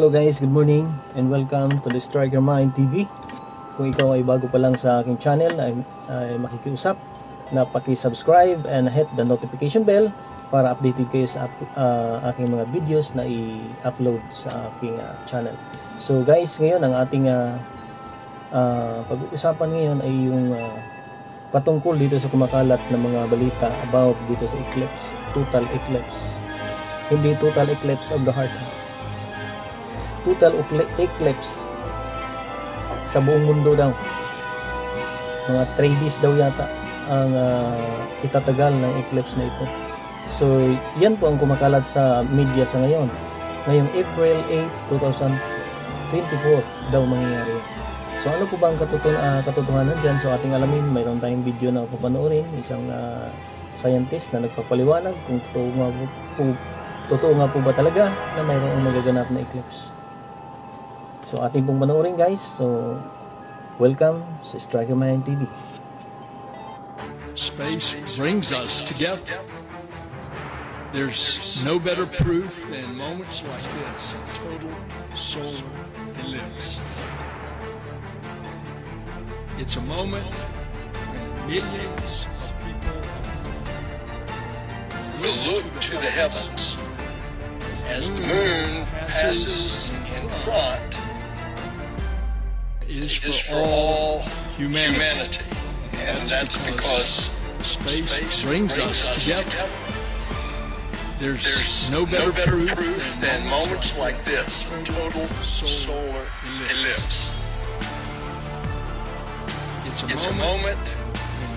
Hello guys, good morning and welcome to the Strike Your Mind TV. Kung ikaw ay bago pa lang sa aking channel ay makikiusap na paki-subscribe and hit the notification bell para updated kayo sa aking mga videos na i-upload sa aking channel. So guys, ngayon ang ating pag-uusapan ngayon ay yung patungkol dito sa kumakalat na mga balita about dito sa eclipse, total eclipse. Hindi total eclipse of the heart. Total eclipse sa buong mundo daw. Mga 3 days daw yata ang itatagal ng eclipse na ito. So yan po ang kumakalat sa media sa ngayon. Ngayong April 8, 2024 daw mangyayari. So ano po ba ang katotohanan dyan? So ating alamin, mayroon tayong video na papanoorin, isang scientist na nagpapaliwanag kung totoo nga po ba talaga na mayroong magaganap na eclipse. So ating pong panoorin guys. So welcome sa Strike Your Mind TV. Space brings us together. There's no better proof than moments like this, a total solar eclipse. It's a moment when millions of people will look to the heavens as the moon passes in front is for all humanity. And that's because space brings us together. There's no better proof than moments like this, a total solar eclipse. It's a moment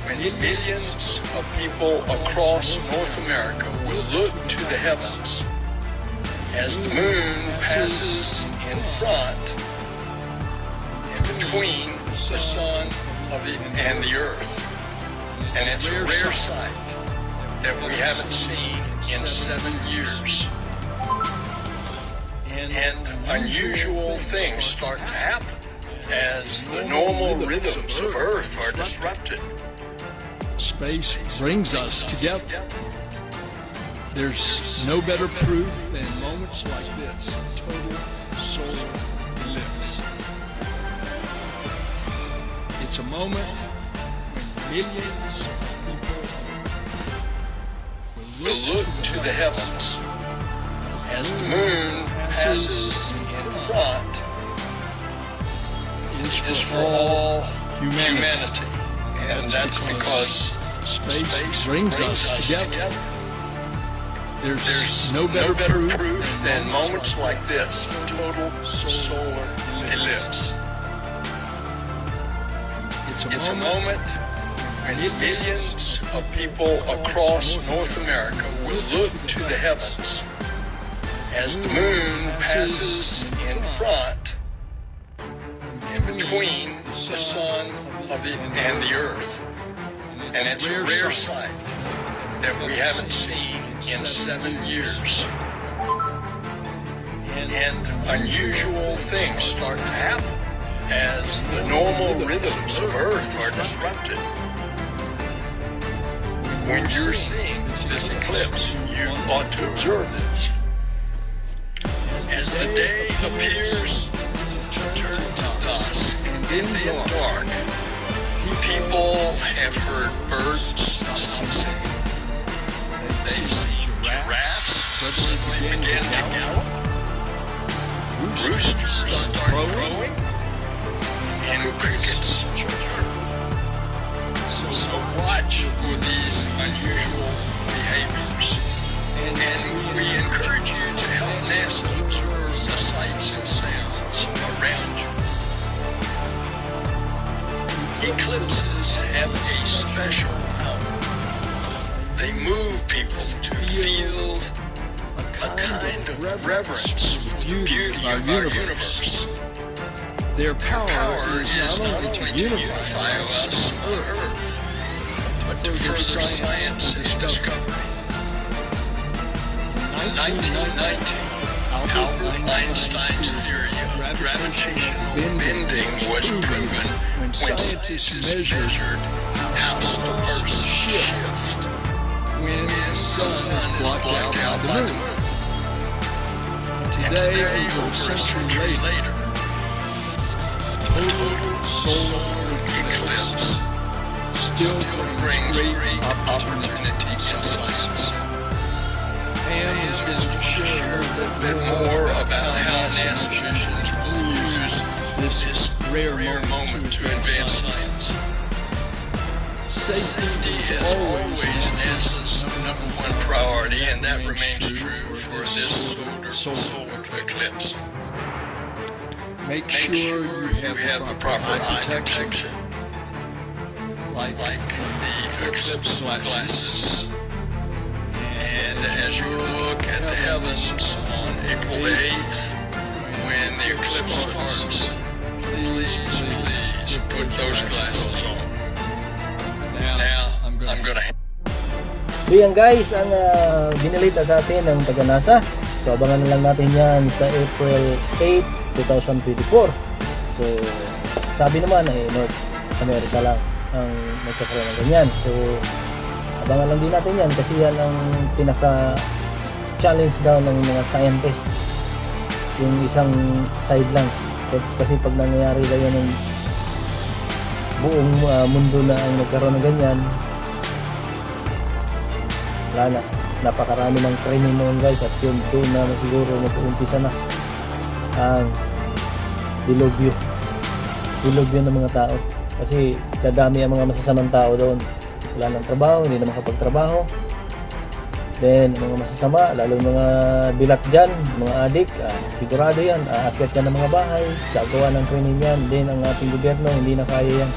when millions of people across North America will look to the heavens as the moon passes in front between the sun and the earth. And it's a rare sight that we haven't seen in 7 years. And unusual things start to happen as the normal rhythms of Earth are disrupted. Space brings us together. There's no better proof than moments like this, a total solar eclipse. It's a moment when millions of people will look to the heavens as the moon passes in front is for all humanity. And that's because space brings us together. There's no better proof than moments like this, a total solar eclipse. It's a moment when millions of people across North America will look to the heavens as the moon passes in front and between the sun and the earth. And it's a rare sight that we haven't seen in 7 years. And unusual things start to happen as the normal rhythms of Earth are disrupted. When you're seeing this eclipse, you ought to observe this. As the day appears to turn to dusk and then dark, people have heard birds stop singing. They've seen giraffes begin to gallop. Roosters start crowing. And crickets chirp. So watch for these unusual behaviors. And we encourage you to help NASA observe the sights and sounds around you. Eclipses have a special power. They move people to feel a kind of reverence for the beauty of our universe. Their power is not only to unify us on Earth, but to further science and discovery. In 1919, Albert Einstein's theory of gravitational bending was proven when scientists measured how stars shift when the sun is blocked out by the moon. today, over a century later, a total solar eclipse still brings great opportunity and science. Pam is going to share a little bit more about how NASA missions will use this rare moment to advance science. Safety is always NASA's #1 priority, and that remains true for this solar eclipse. Make sure you have the proper eye protection, like the eclipse glasses. And as you look at the heavens on April the 8th, when the eclipse starts, please put those glasses on. Now, I'm gonna... So yan guys, ang binalita sa atin ng taga NASA. So abangan na lang natin yan sa April 8, 2024. So sabi naman ay North America lang ang nagkakaroon ng ganyan. So abangan lang din natin yan kasi yan ang pinaka-challenge daw ng mga scientist. Yung isang side lang. Kasi pag nangyayari daw yan ng buong mundo na ang nagkaroon ng ganyan, wala na. Napakarami ng krimen noon guys, at yun doon na siguro mag-uumpisa na ang dilubyo ng mga tao. Kasi dadami ang mga masasamang tao doon. Wala ng trabaho, hindi na makapagtrabaho. Then mga masasama, lalo mga dilat dyan, mga adik, sigurado yan, aakyat yan ng mga bahay, gagawa ng krimen yan. Then ang ating gobyerno hindi na kaya yan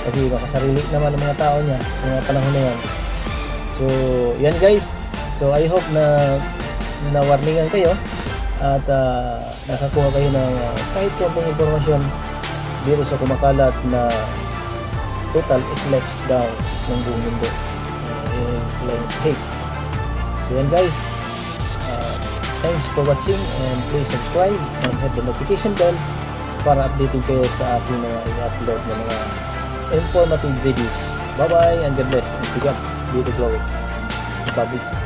kasi makasarili naman ng mga tao niya mga panahon na yan. So yan guys, so I hope na nawarningan kayo at nakakuha kayo ng kahit konting impormasyon dito sa kumakalat na total eclipse daw ng buong mundo. So yan guys, thanks for watching and please subscribe and hit the notification bell para updated kayo sa ating mga i-upload na mga informative videos. Bye bye and God bless and to God be the glory. Bye-bye.